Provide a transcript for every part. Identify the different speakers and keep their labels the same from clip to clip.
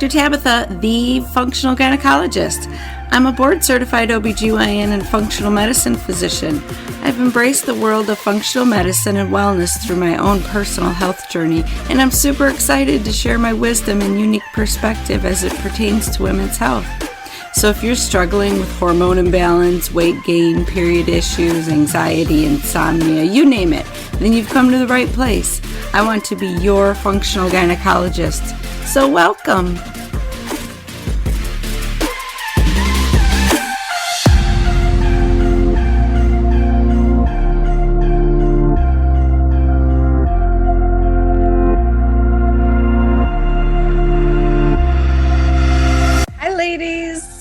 Speaker 1: Dr. Tabitha, the functional gynecologist. I'm a board-certified OBGYN and functional medicine physician. I've embraced the world of functional medicine and wellness through my own personal health journey, and I'm super excited to share my wisdom and unique perspective as it pertains to women's health. So if you're struggling with hormone imbalance, weight gain, period issues, anxiety, insomnia, you name it, then you've come to the right place. I want to be your functional gynecologist. So welcome.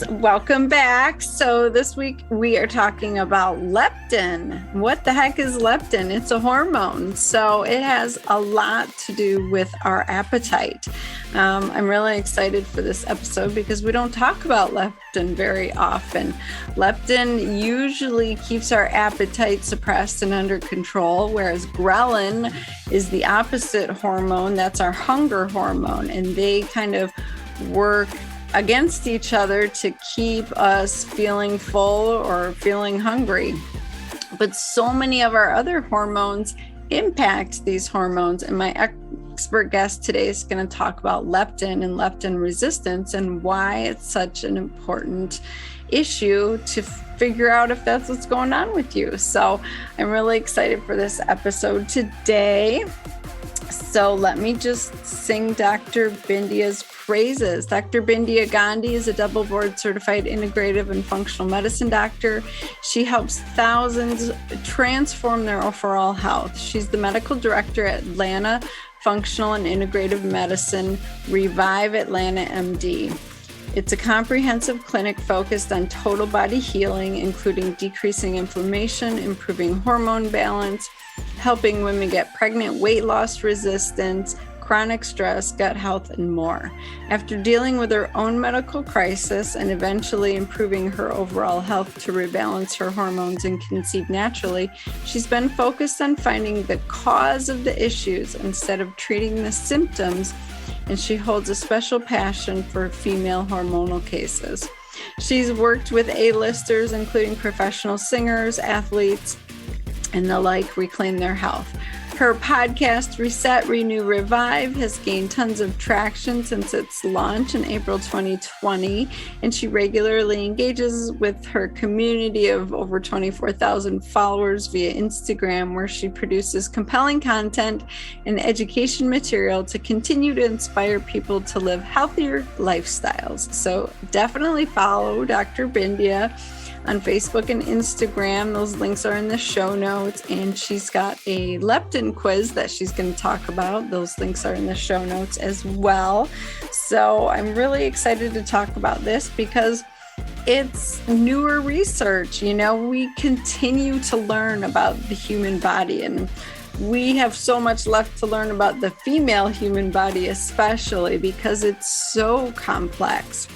Speaker 1: Welcome back. So this week we are talking about leptin. What the heck is leptin? It's a hormone. So it has a lot to do with our appetite. I'm really excited for this episode because we don't talk about leptin very often. Leptin usually keeps our appetite suppressed and under control, whereas ghrelin is the opposite hormone. That's our hunger hormone, and they kind of work against each other to keep us feeling full or feeling hungry. But so many of our other hormones impact these hormones. And my expert guest today is going to talk about leptin and leptin resistance and why it's such an important issue to figure out if that's what's going on with you. So I'm really excited for this episode today. So let me just sing Dr. Bindiya's praises. Dr. Bindiya Gandhi is a double board certified integrative and functional medicine doctor. She helps thousands transform their overall health. She's the medical director at Atlanta Functional and Integrative Medicine, Revive Atlanta MD. It's a comprehensive clinic focused on total body healing, including decreasing inflammation, improving hormone balance, helping women get pregnant, weight loss resistance, chronic stress, gut health, and more. After dealing with her own medical crisis and eventually improving her overall health to rebalance her hormones and conceive naturally, she's been focused on finding the cause of the issues instead of treating the symptoms, and she holds a special passion for female hormonal cases. She's worked with A-listers, including professional singers, athletes, and the like, reclaim their health. Her podcast, Reset, Renew, Revive, has gained tons of traction since its launch in April 2020, and she regularly engages with her community of over 24,000 followers via Instagram, where she produces compelling content and education material to continue to inspire people to live healthier lifestyles. So definitely follow Dr. Bindiya on Facebook and Instagram. Those links are in the show notes, and she's got a leptin quiz that she's going to talk about. Those links are in the show notes as well. So I'm really excited to talk about this because it's newer research. You know, we continue to learn about the human body, and we have so much left to learn about the female human body, especially because it's so complex.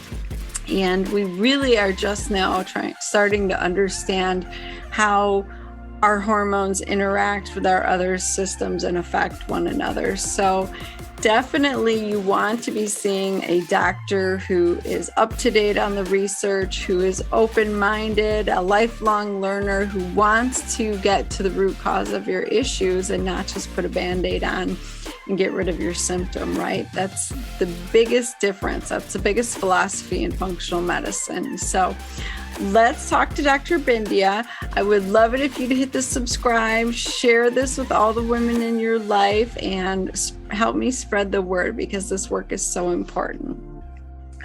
Speaker 1: And we really are just now starting to understand how our hormones interact with our other systems and affect one another. So definitely you want to be seeing a doctor who is up to date on the research, who is open-minded, a lifelong learner who wants to get to the root cause of your issues and not just put a Band-Aid on and get rid of your symptom, right? That's the biggest difference. That's the biggest philosophy in functional medicine. So let's talk to Dr. Bindiya. I would love it if you'd hit the subscribe, share this with all the women in your life, and help me spread the word because this work is so important.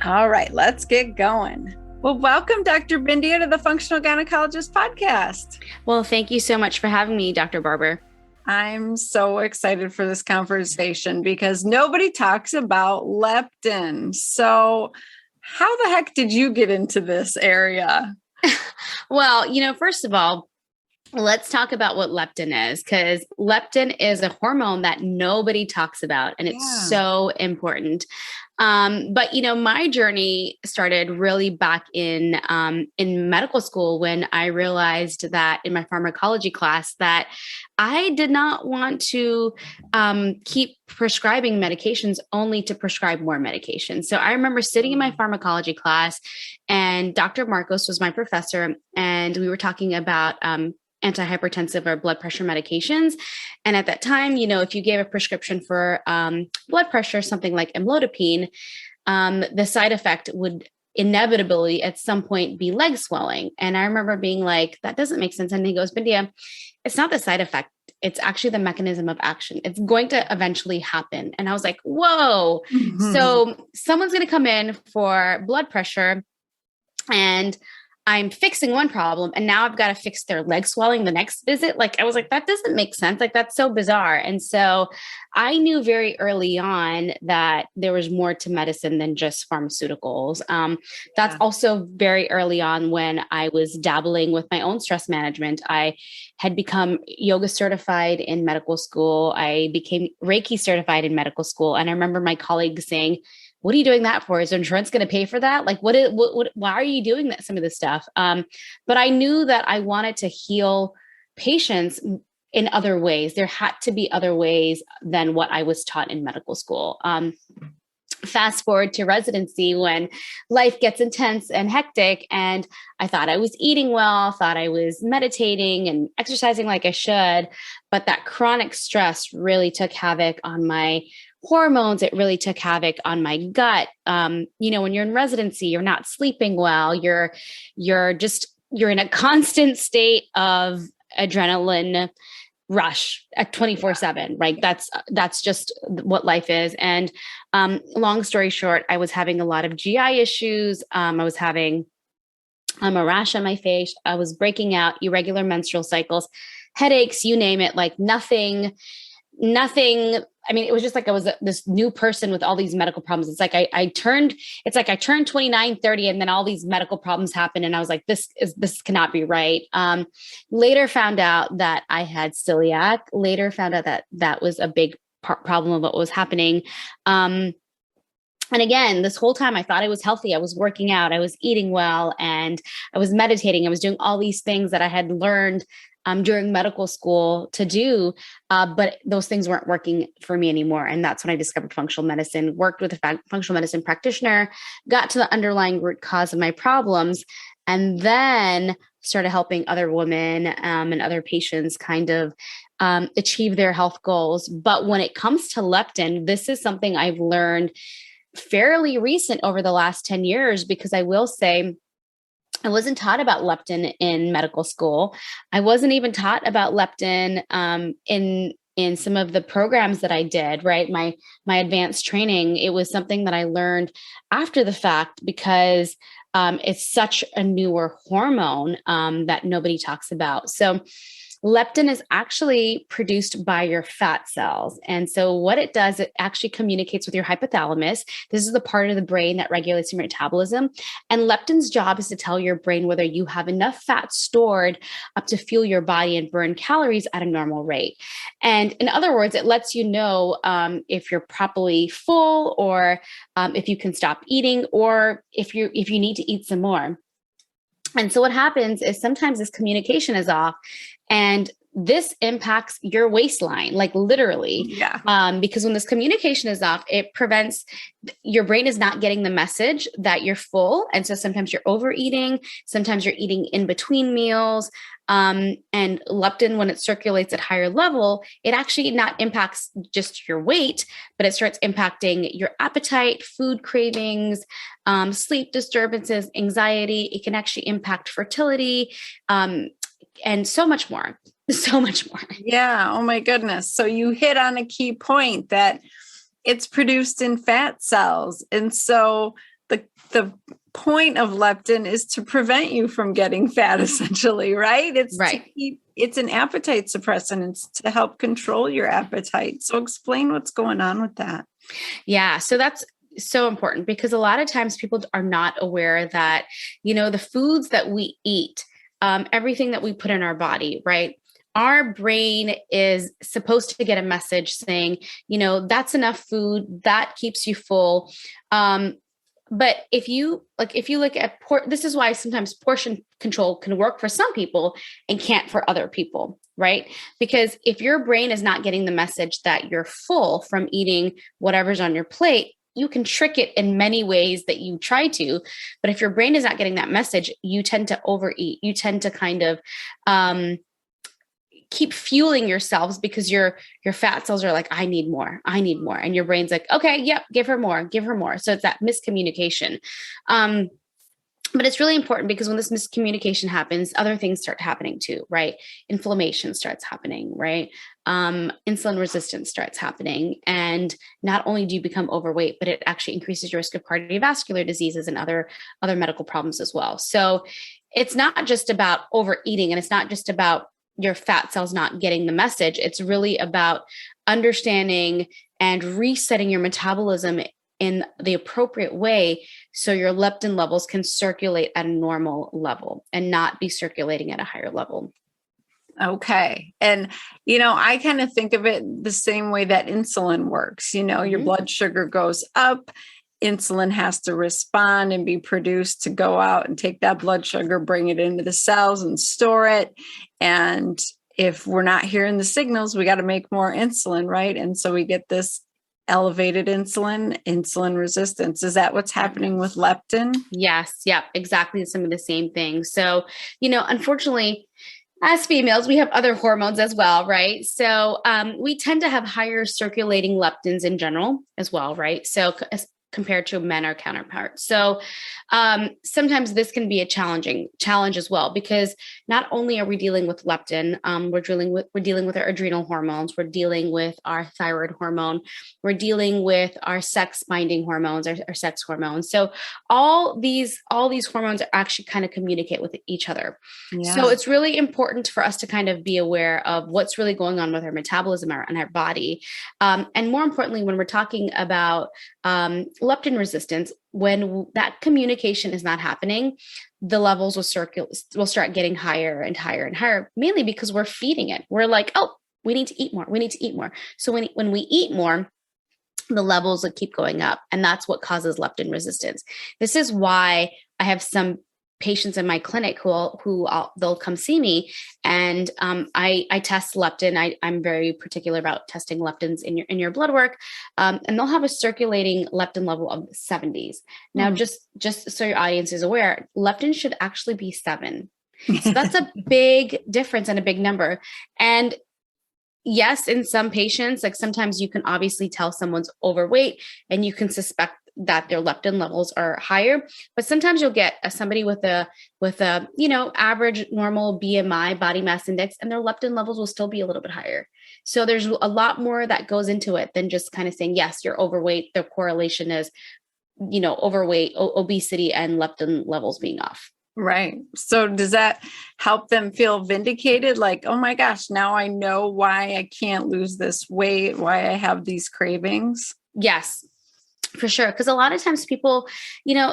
Speaker 1: All right, let's get going. Well, welcome, Dr. Bindiya, to the Functional Gynecologist Podcast.
Speaker 2: Well, thank you so much for having me, Dr. Barber.
Speaker 1: I'm so excited for this conversation because nobody talks about leptin. So how the heck did you get into this area?
Speaker 2: Well, first of all, Let's talk about what leptin is, because leptin is a hormone that nobody talks about, and it's
Speaker 1: Yeah.
Speaker 2: so important. But my journey started really back in medical school when I realized that in my pharmacology class that I did not want to keep prescribing medications only to prescribe more medications. So I remember sitting in my pharmacology class, and Dr. Marcos was my professor, and we were talking about antihypertensive or blood pressure medications. And at that time, if you gave a prescription for blood pressure, something like amlodipine, the side effect would inevitably at some point be leg swelling. And I remember being like, that doesn't make sense. And he goes, Bindiya, it's not the side effect. It's actually the mechanism of action. It's going to eventually happen. And I was like, whoa. So someone's going to come in for blood pressure, and I'm fixing one problem, and now I've got to fix their leg swelling the next visit. Like, I was like, that doesn't make sense. Like, that's so bizarre. And so I knew very early on that there was more to medicine than just pharmaceuticals. That's also very early on when I was dabbling with my own stress management. I had become yoga certified in medical school. I became Reiki certified in medical school. And I remember my colleagues saying, what are you doing that for? Is insurance going to pay for that? Like, why are you doing that? Some of this stuff. But I knew that I wanted to heal patients in other ways. There had to be other ways than what I was taught in medical school. Fast forward to residency when life gets intense and hectic, and I thought I was eating well, thought I was meditating and exercising like I should, but that chronic stress really took havoc on my hormones. It really took havoc on my gut. When you're in residency, you're not sleeping well. You're in a constant state of adrenaline rush at 24/7, right? That's just what life is. And long story short, I was having a lot of GI issues. I was having a rash on my face. I was breaking out, irregular menstrual cycles, headaches, you name it, like nothing. I mean, it was just like I was this new person with all these medical problems. It's like I turned 29, 30, and then all these medical problems happened. And I was like, this cannot be right. Later found out that I had celiac, later found out that was a big problem of what was happening. And again, this whole time I thought I was healthy. I was working out, I was eating well, and I was meditating. I was doing all these things that I had learned during medical school to do, but those things weren't working for me anymore. And that's when I discovered functional medicine, worked with a functional medicine practitioner, got to the underlying root cause of my problems, and then started helping other women and other patients kind of achieve their health goals. But when it comes to leptin, this is something I've learned fairly recent over the last 10 years, because I will say, I wasn't taught about leptin in medical school. I wasn't even taught about leptin in some of the programs that I did, right? My advanced training, it was something that I learned after the fact, because it's such a newer hormone that nobody talks about. So leptin is actually produced by your fat cells. And so what it does, it actually communicates with your hypothalamus. This is the part of the brain that regulates your metabolism. And leptin's job is to tell your brain whether you have enough fat stored up to fuel your body and burn calories at a normal rate. And in other words, it lets you know if you're properly full, or if you can stop eating, or if you need to eat some more. And so what happens is sometimes this communication is off, and this impacts your waistline, like literally.
Speaker 1: Yeah.
Speaker 2: Because when this communication is off, it prevents, your brain is not getting the message that you're full. And so sometimes you're overeating, sometimes you're eating in between meals. And leptin, when it circulates at higher level, it actually not impacts just your weight, but it starts impacting your appetite, food cravings, sleep disturbances, anxiety. It can actually impact fertility, and so much more. So much more.
Speaker 1: Yeah. Oh my goodness. So you hit on a key point that it's produced in fat cells. And so the point of leptin is to prevent you from getting fat, essentially, right? It's
Speaker 2: right.
Speaker 1: It's an appetite suppressant. It's to help control your appetite. So explain what's going on with that.
Speaker 2: Yeah. So that's so important, because a lot of times people are not aware that, the foods that we eat everything that we put in our body, right? Our brain is supposed to get a message saying, that's enough food, that keeps you full. But if you look at this is why sometimes portion control can work for some people and can't for other people, right? Because if your brain is not getting the message that you're full from eating whatever's on your plate, you can trick it in many ways that you try to. But if your brain is not getting that message, you tend to overeat. You tend to kind of keep fueling yourselves because your fat cells are like, I need more. And your brain's like, okay, yep, give her more. So it's that miscommunication. But it's really important because when this miscommunication happens, other things start happening too, right? Inflammation starts happening, right? Insulin resistance starts happening. And not only do you become overweight, but it actually increases your risk of cardiovascular diseases and other medical problems as well. So it's not just about overeating, and it's not just about your fat cells not getting the message. It's really about understanding and resetting your metabolism in the appropriate way so your leptin levels can circulate at a normal level and not be circulating at a higher level.
Speaker 1: Okay. And, I kind of think of it the same way that insulin works. Your blood sugar goes up, insulin has to respond and be produced to go out and take that blood sugar, bring it into the cells and store it. And if we're not hearing the signals, we got to make more insulin, right? And so we get this elevated insulin resistance. Is that what's happening with leptin?
Speaker 2: Yes. Yep. Exactly. Some of the same things. So, unfortunately, as females, we have other hormones as well, right? So we tend to have higher circulating leptins in general as well, right? So compared to men or counterparts. So sometimes this can be a challenge as well, because not only are we dealing with leptin, we're dealing with our adrenal hormones, we're dealing with our thyroid hormone, we're dealing with our sex binding hormones, our sex hormones. So all these hormones actually kind of communicate with each other. Yeah. So it's really important for us to kind of be aware of what's really going on with our metabolism and our body. And more importantly, when we're talking about leptin resistance, when that communication is not happening, the levels will start getting higher and higher and higher, mainly because we're feeding it. We're like, oh, we need to eat more. We need to eat more. So when we eat more, the levels will keep going up. And that's what causes leptin resistance. This is why I have some patients in my clinic who they'll come see me, and I test leptin. I'm very particular about testing leptins in your blood work, and they'll have a circulating leptin level of 70s. Now, just so your audience is aware, leptin should actually be 7. So that's a big difference and a big number. And yes, in some patients, like sometimes you can obviously tell someone's overweight and you can suspect that their leptin levels are higher, but sometimes you'll get somebody with a average normal BMI, body mass index, and their leptin levels will still be a little bit higher. So there's a lot more that goes into it than just kind of saying, yes, you're overweight. The correlation is, overweight, obesity, and leptin levels being off.
Speaker 1: Right. So does that help them feel vindicated? Like, oh my gosh, now I know why I can't lose this weight, why I have these cravings?
Speaker 2: Yes. For sure. Because a lot of times people,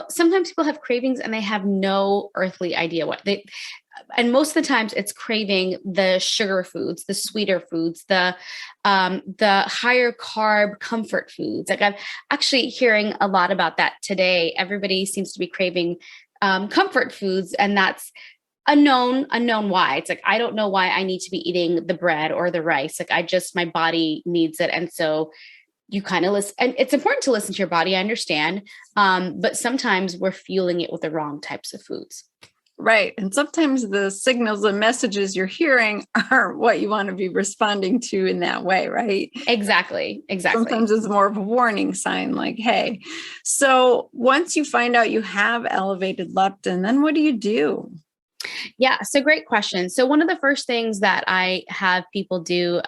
Speaker 2: sometimes people have cravings and they have no earthly idea and most of the times it's craving the sugar foods, the sweeter foods, the higher carb comfort foods. Like I'm actually hearing a lot about that today. Everybody seems to be craving comfort foods, and that's unknown why. It's like, I don't know why I need to be eating the bread or the rice. Like my body needs it. And so you kind of listen, and it's important to listen to your body. I understand. But sometimes we're fueling it with the wrong types of foods.
Speaker 1: Right. And sometimes the signals and messages you're hearing aren't what you want to be responding to in that way, right?
Speaker 2: Exactly.
Speaker 1: Sometimes it's more of a warning sign, like, hey. So once you find out you have elevated leptin, then what do you do?
Speaker 2: Yeah. So great question. So one of the first things that I have people do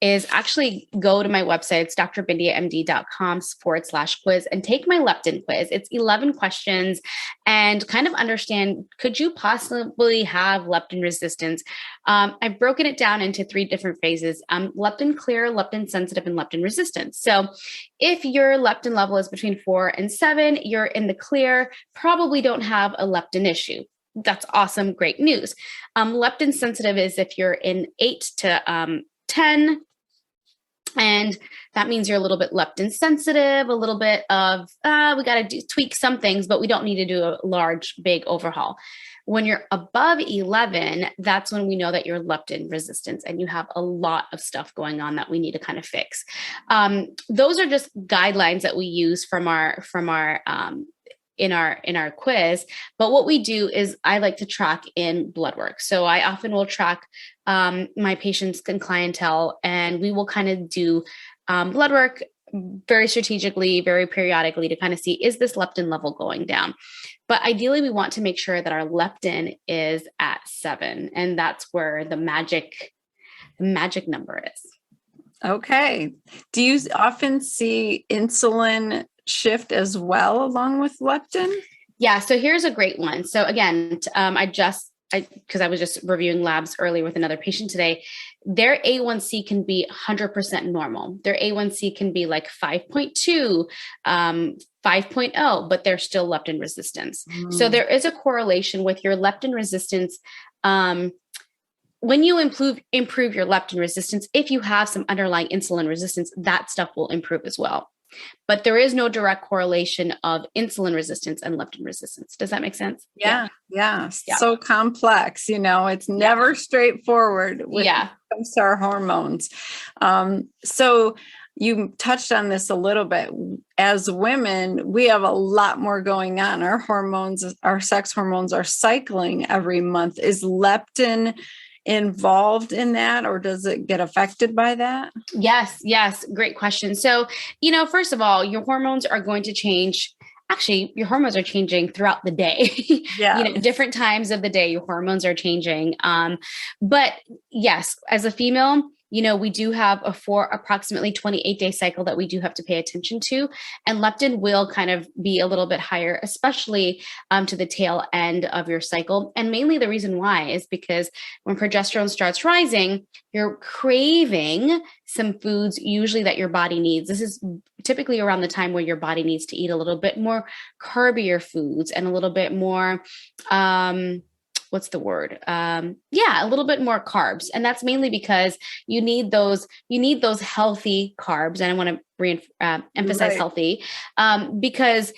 Speaker 2: is actually go to my website. It's drbindiamd.com/quiz and take my leptin quiz. It's 11 questions and kind of understand, could you possibly have leptin resistance? I've broken it down into 3 different phases: leptin clear, leptin sensitive, and leptin resistant. So if your leptin level is between 4 and 7, you're in the clear, probably don't have a leptin issue. That's awesome. Great news. Leptin sensitive is if you're in 8 to 10. And that means you're a little bit leptin sensitive, a little bit of, we got to tweak some things, but we don't need to do a large, big overhaul. When you're above 11, that's when we know that you're leptin resistant and you have a lot of stuff going on that we need to kind of fix. Those are just guidelines that we use from our in our quiz. But what we do is I like to track in blood work. So I often will track my patients and clientele, and we will kind of do blood work very strategically, very periodically to kind of see, is this leptin level going down? But ideally, we want to make sure that our leptin is at 7. And that's where the magic number is.
Speaker 1: Okay. Do you often see insulin shift as well along with leptin?
Speaker 2: Yeah. So here's a great one. So again, because I was just reviewing labs earlier with another patient today, their A1C can be 100% normal. Their A1C can be like 5.2, 5.0, but they're still leptin resistance. So there is a correlation with your leptin resistance. When you improve your leptin resistance, if you have some underlying insulin resistance, that stuff will improve as well. But there is no direct correlation of insulin resistance and leptin resistance. Does that make sense?
Speaker 1: Yeah. So complex, it's never straightforward when it comes to our hormones. So you touched on this a little bit. As women, we have a lot more going on. Our hormones, our sex hormones are cycling every month. Is leptin involved in that, or does it get affected by that?
Speaker 2: Yes. Great question. So, first of all, your hormones are going to change. Actually, your hormones are changing throughout the day. Different times of the day, your hormones are changing. But yes, as a female, we do have approximately 28-day cycle that we do have to pay attention to. And leptin will kind of be a little bit higher, especially to the tail end of your cycle. And mainly the reason why is because when progesterone starts rising, you're craving some foods usually that your body needs. This is typically around the time where your body needs to eat a little bit more carbier foods and a little bit more, what's the word? A little bit more carbs. And that's mainly because you need those healthy carbs. And I want to emphasize healthy, because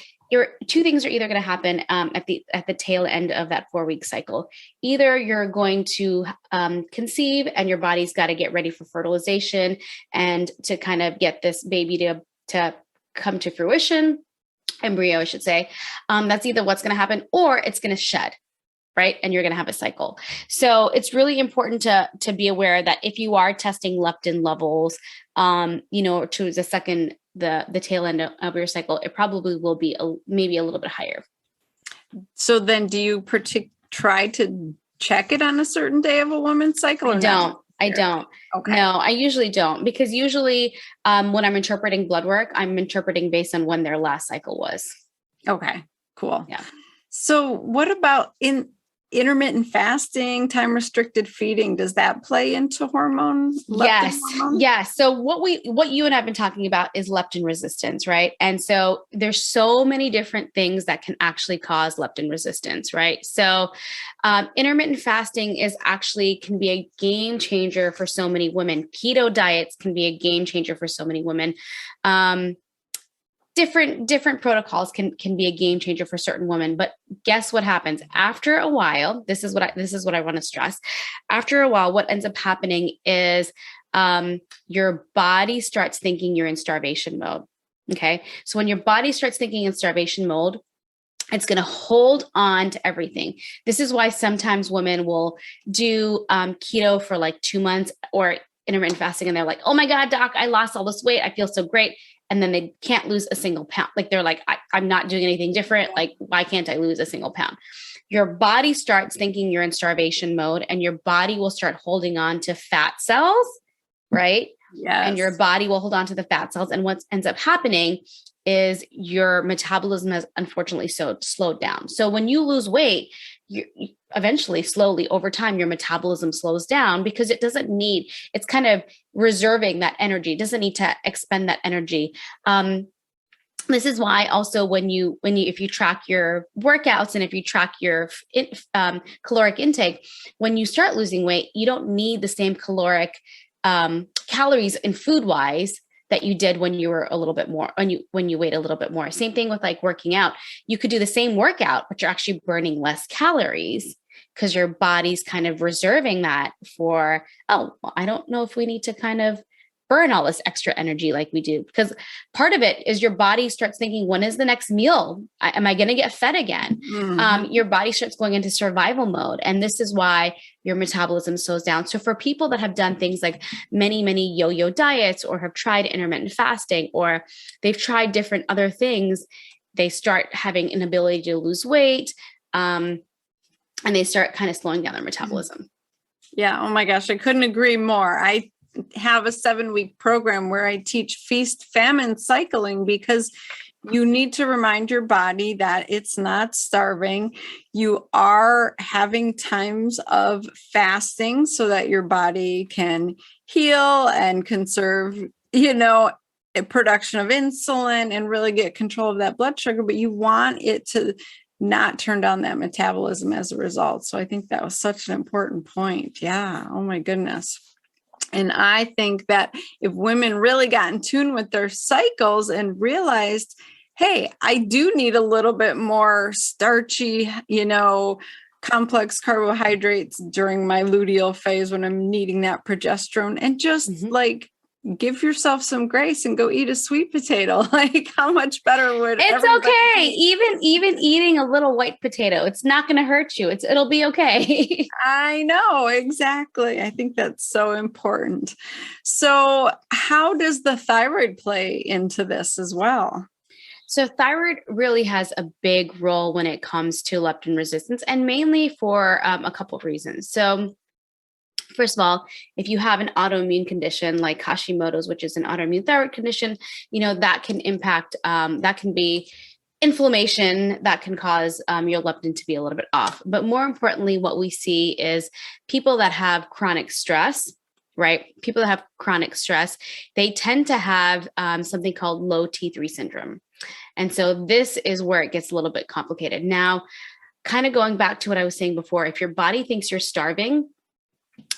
Speaker 2: two things are either going to happen at the tail end of that 4-week cycle. Either you're going to conceive and your body's got to get ready for fertilization and to kind of get this baby to come to fruition, embryo, I should say. That's either what's going to happen, or it's going to shed. Right. And you're going to have a cycle. So it's really important to be aware that if you are testing leptin levels, to the tail end of your cycle, it probably will be maybe a little bit higher.
Speaker 1: So then do you try to check it on a certain day of a woman's cycle?
Speaker 2: I don't. Okay. No, I usually don't, because usually when I'm interpreting blood work, I'm interpreting based on when their last cycle was.
Speaker 1: Okay, cool.
Speaker 2: Yeah.
Speaker 1: So what about intermittent fasting, time restricted feeding? Does that play into hormone?
Speaker 2: Yes. So what you and I have been talking about is leptin resistance, right? And so there's so many different things that can actually cause leptin resistance, right? So intermittent fasting can be a game changer for so many women. Keto diets can be a game changer for so many women. Different protocols can be a game changer for certain women, but guess what happens after a while? This is what I want to stress. After a while, what ends up happening is your body starts thinking you're in starvation mode. Okay. So when your body starts thinking in starvation mode, it's going to hold on to everything. This is why sometimes women will do keto for like 2 months or intermittent fasting. And they're like, oh my God, doc, I lost all this weight. I feel so great. And then they can't lose a single pound. Like they're like, I'm not doing anything different. Like, why can't I lose a single pound? Your body starts thinking you're in starvation mode, and your body will start holding on to fat cells, right?
Speaker 1: Yes.
Speaker 2: And your body will hold on to the fat cells. And what ends up happening is your metabolism has unfortunately slowed down. So when you lose weight, you eventually, slowly over time, your metabolism slows down because it's kind of reserving that energy. It doesn't need to expend that energy. This is why also when you if you track your workouts and if you track your caloric intake, when you start losing weight, you don't need the same caloric calories in food wise that you did when you were a little bit more, when you weighed a little bit more. Same thing with like working out. You could do the same workout, but you're actually burning less calories because your body's kind of reserving that for, oh, well, I don't know if we need to kind of burn all this extra energy like we do. Because part of it is your body starts thinking, when is the next meal? Am I going to get fed again? Mm-hmm. Your body starts going into survival mode. And this is why your metabolism slows down. So for people that have done things like many yo-yo diets, or have tried intermittent fasting, or they've tried different other things, they start having an ability to lose weight. And they start kind of slowing down their metabolism.
Speaker 1: Yeah. Oh my gosh. I couldn't agree more. I have a 7-week program where I teach feast famine cycling, because you need to remind your body that it's not starving. You are having times of fasting so that your body can heal and conserve, a production of insulin and really get control of that blood sugar, but you want it to not turn down that metabolism as a result. So I think that was such an important point. Yeah. Oh my goodness. And I think that if women really got in tune with their cycles and realized, hey, I do need a little bit more starchy, complex carbohydrates during my luteal phase when I'm needing that progesterone, and just like give yourself some grace and go eat a sweet potato. Like, how much better would
Speaker 2: it's okay. Even eating a little white potato, it's not going to hurt you. It'll be okay.
Speaker 1: I know, exactly. I think that's so important. So how does the thyroid play into this as well?
Speaker 2: So thyroid really has a big role when it comes to leptin resistance, and mainly for a couple of reasons. So first of all, if you have an autoimmune condition like Hashimoto's, which is an autoimmune thyroid condition, that can impact, that can be inflammation that can cause your leptin to be a little bit off. But more importantly, what we see is people that have chronic stress, right? People that have chronic stress, they tend to have something called low T3 syndrome. And so this is where it gets a little bit complicated. Now, kind of going back to what I was saying before, if your body thinks you're starving,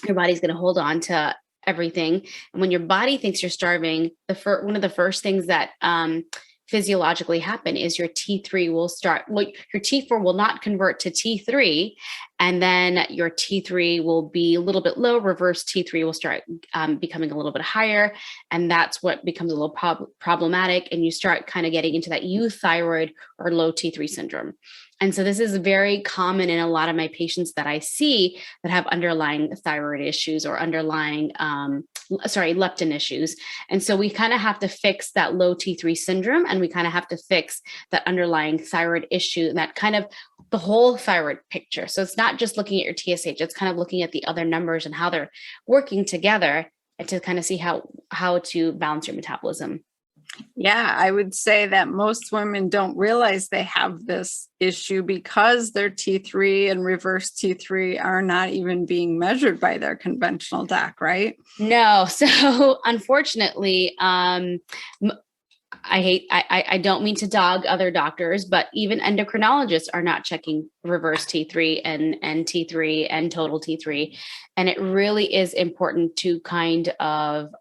Speaker 2: your body's going to hold on to everything. And when your body thinks you're starving, one of the first things that physiologically happen is your T3 will start, your T4 will not convert to T3. And then your T3 will be a little bit low, reverse T3 will start becoming a little bit higher. And that's what becomes a little problematic. And you start kind of getting into that euthyroid or low T3 syndrome. And so this is very common in a lot of my patients that I see that have underlying thyroid issues or underlying, leptin issues. And so we kind of have to fix that low T3 syndrome, and we kind of have to fix that underlying thyroid issue, and that kind of the whole thyroid picture. So it's not just looking at your TSH, it's kind of looking at the other numbers and how they're working together, and to kind of see how to balance your metabolism.
Speaker 1: Yeah, I would say that most women don't realize they have this issue because their T3 and reverse T3 are not even being measured by their conventional doc, right?
Speaker 2: No. So unfortunately, I don't mean to dog other doctors, but even endocrinologists are not checking reverse T3 and T3 and total T3. And it really is important to kind of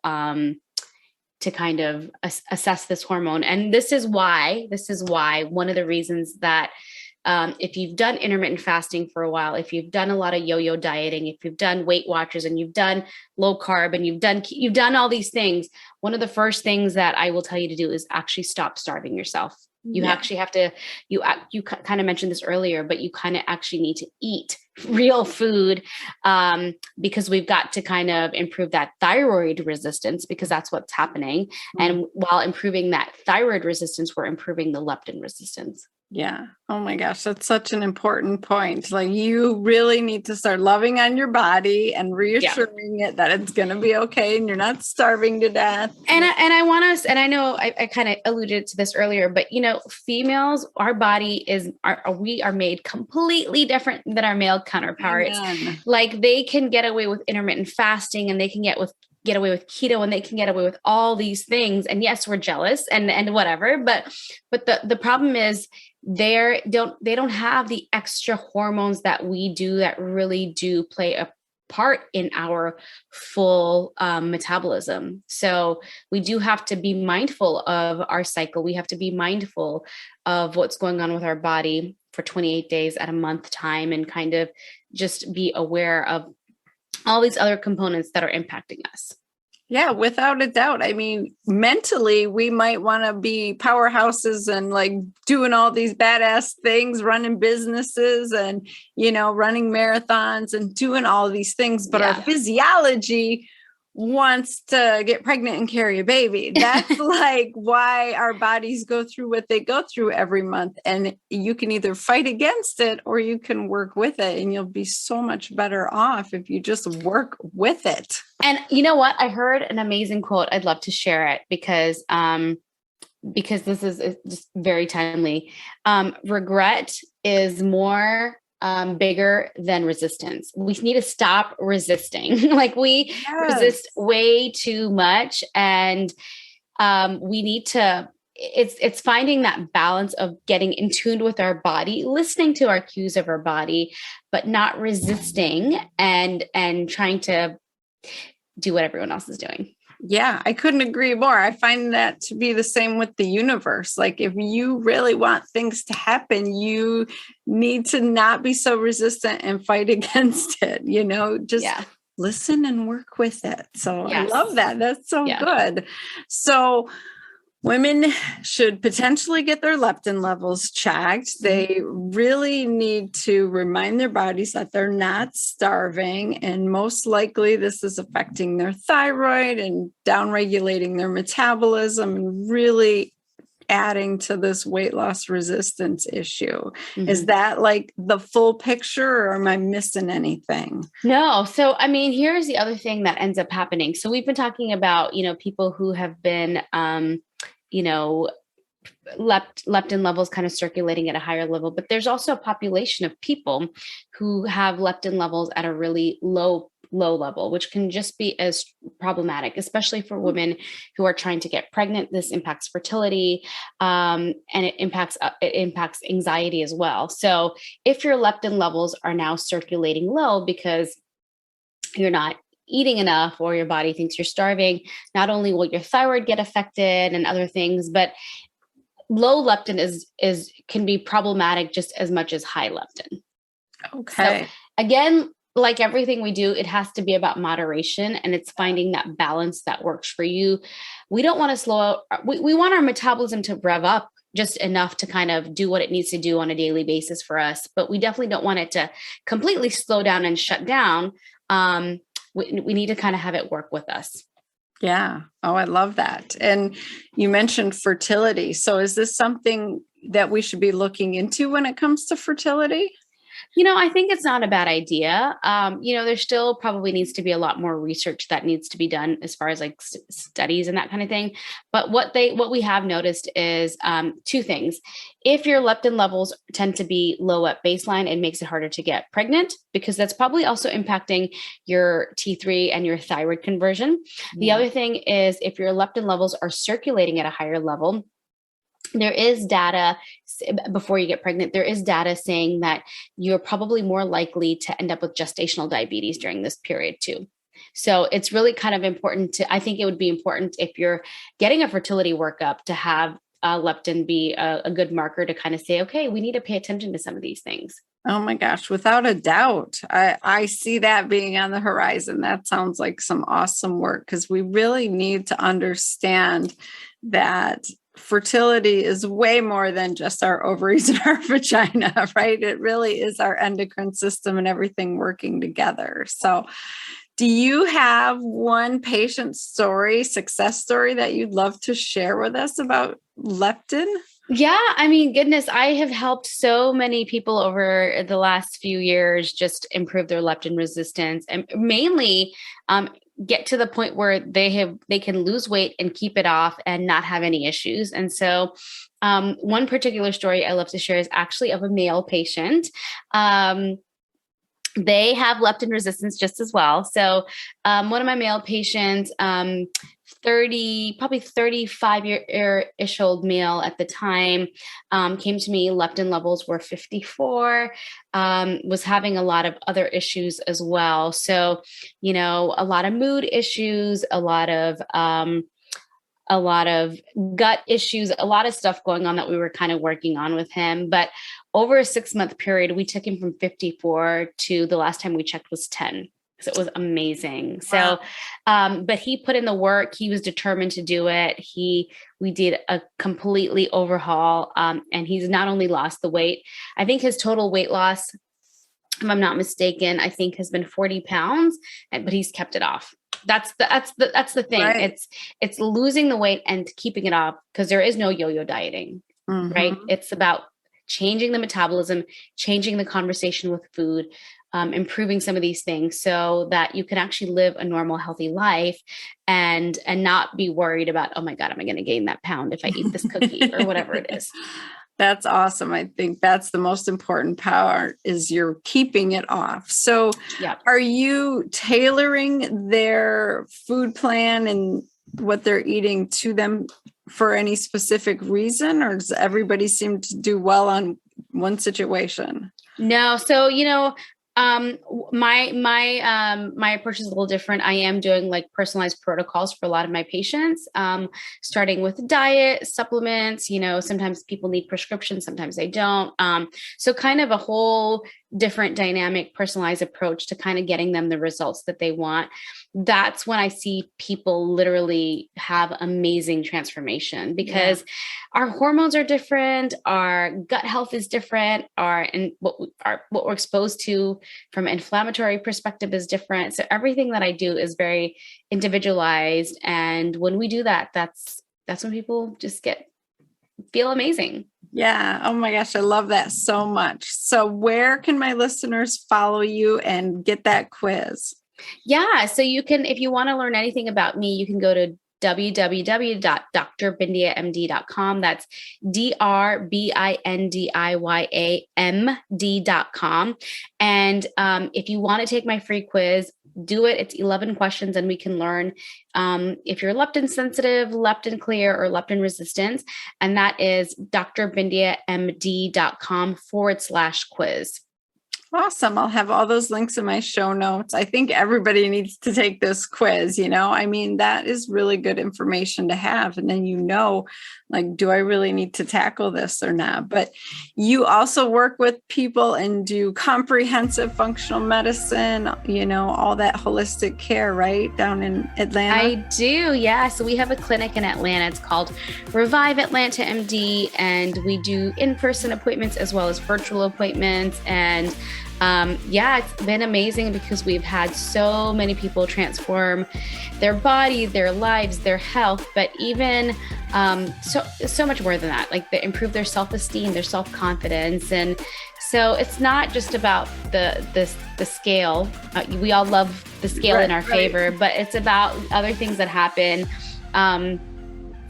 Speaker 2: assess this hormone. And this is why one of the reasons that if you've done intermittent fasting for a while, if you've done a lot of yo-yo dieting, if you've done Weight Watchers and you've done low carb and you've done all these things, one of the first things that I will tell you to do is actually stop starving yourself. You actually have to, you kind of mentioned this earlier, but you kind of actually need to eat real food because we've got to kind of improve that thyroid resistance, because that's what's happening. Mm-hmm. And while improving that thyroid resistance, we're improving the leptin resistance.
Speaker 1: Yeah. Oh my gosh. That's such an important point. Like, you really need to start loving on your body and reassuring it that it's going to be okay and you're not starving to death.
Speaker 2: And I want us, and I know I kind of alluded to this earlier, but females, our body we are made completely different than our male counterparts. Amen. Like, they can get away with intermittent fasting and they can get get away with keto and they can get away with all these things. And yes, we're jealous and whatever, but the problem is they don't have the extra hormones that we do that really do play a part in our full metabolism. So we do have to be mindful of our cycle. We have to be mindful of what's going on with our body for 28 days at a month time, and kind of just be aware of all these other components that are impacting us.
Speaker 1: Yeah, without a doubt. I mean, mentally, we might want to be powerhouses and like doing all these badass things, running businesses and, running marathons and doing all these things. But our physiology wants to get pregnant and carry a baby. That's like why our bodies go through what they go through every month. And you can either fight against it or you can work with it, and you'll be so much better off if you just work with it.
Speaker 2: And you know what? I heard an amazing quote. I'd love to share it because this is just very timely. Regret is more bigger than resistance. We need to stop resisting. Like we resist way too much. And we need to, it's finding that balance of getting in tune with our body, listening to our cues of our body, but not resisting and trying to do what everyone else is doing.
Speaker 1: Yeah, I couldn't agree more. I find that to be the same with the universe. Like if you really want things to happen, you need to not be so resistant and fight against it, just listen and work with it. So I love that. That's so good. So women should potentially get their leptin levels checked. They really need to remind their bodies that they're not starving. And most likely this is affecting their thyroid and downregulating their metabolism and really adding to this weight loss resistance issue. Is that like the full picture, or am I missing anything?
Speaker 2: No. So, I mean, here's the other thing that ends up happening. So we've been talking about, people who have been, leptin levels kind of circulating at a higher level, but there's also a population of people who have leptin levels at a really low level, which can just be as problematic, especially for women who are trying to get pregnant. This impacts fertility, and it impacts anxiety as well. So if your leptin levels are now circulating low because you're not eating enough or your body thinks you're starving, not only will your thyroid get affected and other things, but low leptin can be problematic just as much as high leptin.
Speaker 1: Okay.
Speaker 2: So again, like everything we do, it has to be about moderation, and it's finding that balance that works for you. We don't want to slow out. We want our metabolism to rev up just enough to kind of do what it needs to do on a daily basis for us, but we definitely don't want it to completely slow down and shut down. We need to kind of have it work with us.
Speaker 1: Yeah. Oh, I love that. And you mentioned fertility. So is this something that we should be looking into when it comes to fertility?
Speaker 2: I think it's not a bad idea. There still probably needs to be a lot more research that needs to be done as far as like studies and that kind of thing. But what we have noticed is two things. If your leptin levels tend to be low at baseline, it makes it harder to get pregnant because that's probably also impacting your T3 and your thyroid conversion. The other thing is if your leptin levels are circulating at a higher level, there is data before you get pregnant, there is data saying that you're probably more likely to end up with gestational diabetes during this period too. So it's really kind of important I think it would be important if you're getting a fertility workup to have leptin be a good marker to kind of say, okay, we need to pay attention to some of these things.
Speaker 1: Oh my gosh, without a doubt. I see that being on the horizon. That sounds like some awesome work because we really need to understand that fertility is way more than just our ovaries and our vagina, right? It really is our endocrine system and everything working together. So do you have one patient success story that you'd love to share with us about leptin?
Speaker 2: Yeah. I mean, goodness, I have helped so many people over the last few years just improve their leptin resistance and mainly get to the point where they can lose weight and keep it off and not have any issues. And so one particular story I love to share is actually of a male patient. they have leptin resistance just as well. So one of my male patients, 35-ish old male at the time, came to me, leptin levels were 54, was having a lot of other issues as well. So, a lot of mood issues, a lot of gut issues, a lot of stuff going on that we were kind of working on with him. But over a 6-month period, we took him from 54 to the last time we checked was 10. So it was amazing.
Speaker 1: Wow.
Speaker 2: So, but he put in the work. He was determined to do it. We did a completely overhaul. And he's not only lost the weight, I think his total weight loss, if I'm not mistaken, I think has been 40 pounds, but he's kept it off. That's the thing.
Speaker 1: Right.
Speaker 2: It's losing the weight and keeping it off, because there is no yo-yo dieting, right? It's about changing the metabolism, changing the conversation with food, improving some of these things so that you can actually live a normal, healthy life and not be worried about, oh my God, am I going to gain that pound if I eat this cookie or whatever it is.
Speaker 1: That's awesome. I think that's the most important part, is you're keeping it off. So Are you tailoring their food plan and what they're eating to them for any specific reason, or does everybody seem to do well on one situation?
Speaker 2: No. So, my approach is a little different. I am doing like personalized protocols for a lot of my patients, starting with diet, supplements. Sometimes people need prescriptions, sometimes they don't. So kind of a whole different dynamic, personalized approach to kind of getting them the results that they want. That's when I see people literally have amazing transformation, because our hormones are different, our gut health is different, and what we're exposed to from an inflammatory perspective is different. So everything that I do is very individualized. And when we do that, that's when people just feel amazing.
Speaker 1: Yeah. Oh my gosh. I love that so much. So where can my listeners follow you and get that quiz?
Speaker 2: Yeah. So you can, if you want to learn anything about me, you can go to www.drbindiyamd.com. That's DRBINDIYAMD.com. And if you want to take my free quiz, do it. It's 11 questions, and we can learn if you're leptin sensitive, leptin clear, or leptin resistant. And that is drbindiyamd.com/quiz.
Speaker 1: Awesome. I'll have all those links in my show notes. I think everybody needs to take this quiz. That is really good information to have. And then, do I really need to tackle this or not? But you also work with people and do comprehensive functional medicine, all that holistic care, right? Down in Atlanta.
Speaker 2: I do. Yeah. So we have a clinic in Atlanta. It's called Revive Atlanta MD. And we do in-person appointments as well as virtual appointments. And it's been amazing, because we've had so many people transform their body, their lives, their health, but even so much more than that. Like, they improve their self-esteem, their self-confidence. And so it's not just about the scale. We all love the scale in our favor, but it's about other things that happen.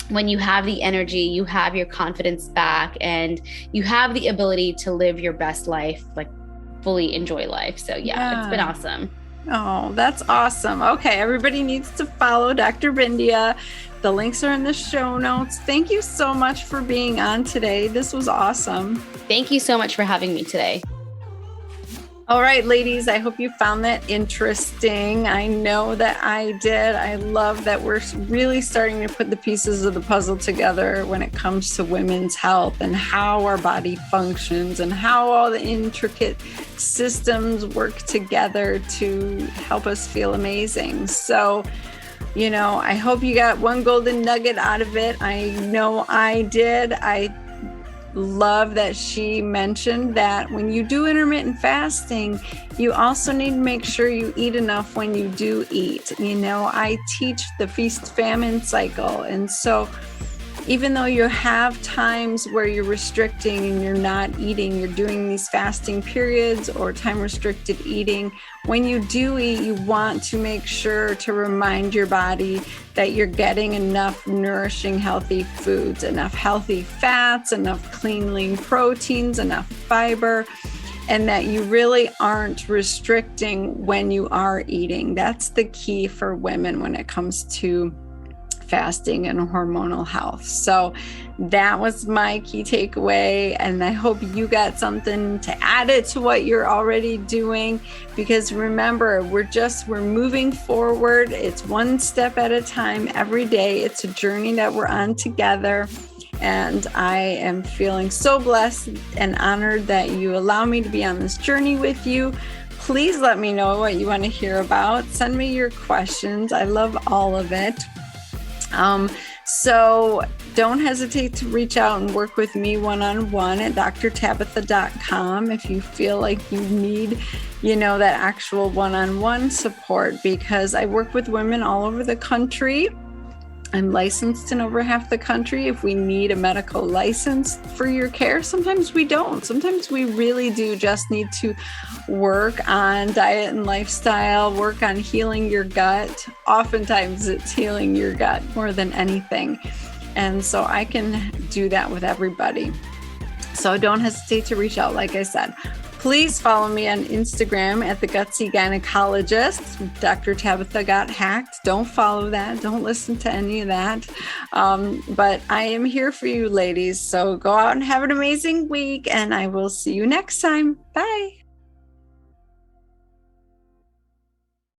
Speaker 2: When you have the energy, you have your confidence back, and you have the ability to live your best life, like fully enjoy life. So it's been awesome.
Speaker 1: Oh, that's awesome. Okay. Everybody needs to follow Dr. Bindiya. The links are in the show notes. Thank you so much for being on today. This was awesome.
Speaker 2: Thank you so much for having me today.
Speaker 1: All right, ladies, I hope you found that interesting. I know that I did. I love that we're really starting to put the pieces of the puzzle together when it comes to women's health and how our body functions and how all the intricate systems work together to help us feel amazing. So, I hope you got one golden nugget out of it. I know I did. I love that she mentioned that when you do intermittent fasting, you also need to make sure you eat enough when you do eat. I teach the feast-famine cycle. And so even though you have times where you're restricting and you're not eating, you're doing these fasting periods or time-restricted eating, when you do eat, you want to make sure to remind your body that you're getting enough nourishing, healthy foods, enough healthy fats, enough clean, lean proteins, enough fiber. and that you really aren't restricting when you are eating. That's the key for women when it comes to fasting and hormonal health. So that was my key takeaway, and I hope you got something to add it to what you're already doing, because remember, we're moving forward. It's one step at a time every day. It's a journey that we're on together, and I am feeling so blessed and honored that you allow me to be on this journey with you. Please let me know what you want to hear about. Send me your questions. I love all of it. So don't hesitate to reach out and work with me one-on-one at drtabitha.com if you feel like you need, that actual one-on-one support, because I work with women all over the country. I'm licensed in over half the country. If we need a medical license for your care, sometimes we don't. Sometimes we really do just need to work on diet and lifestyle, work on healing your gut. Oftentimes it's healing your gut more than anything. And so I can do that with everybody. So don't hesitate to reach out, like I said. Please follow me on Instagram at The Gutsy Gynecologist. Dr. Tabitha Got Hacked. Don't follow that. Don't listen to any of that. But I am here for you, ladies. So go out and have an amazing week, and I will see you next time. Bye.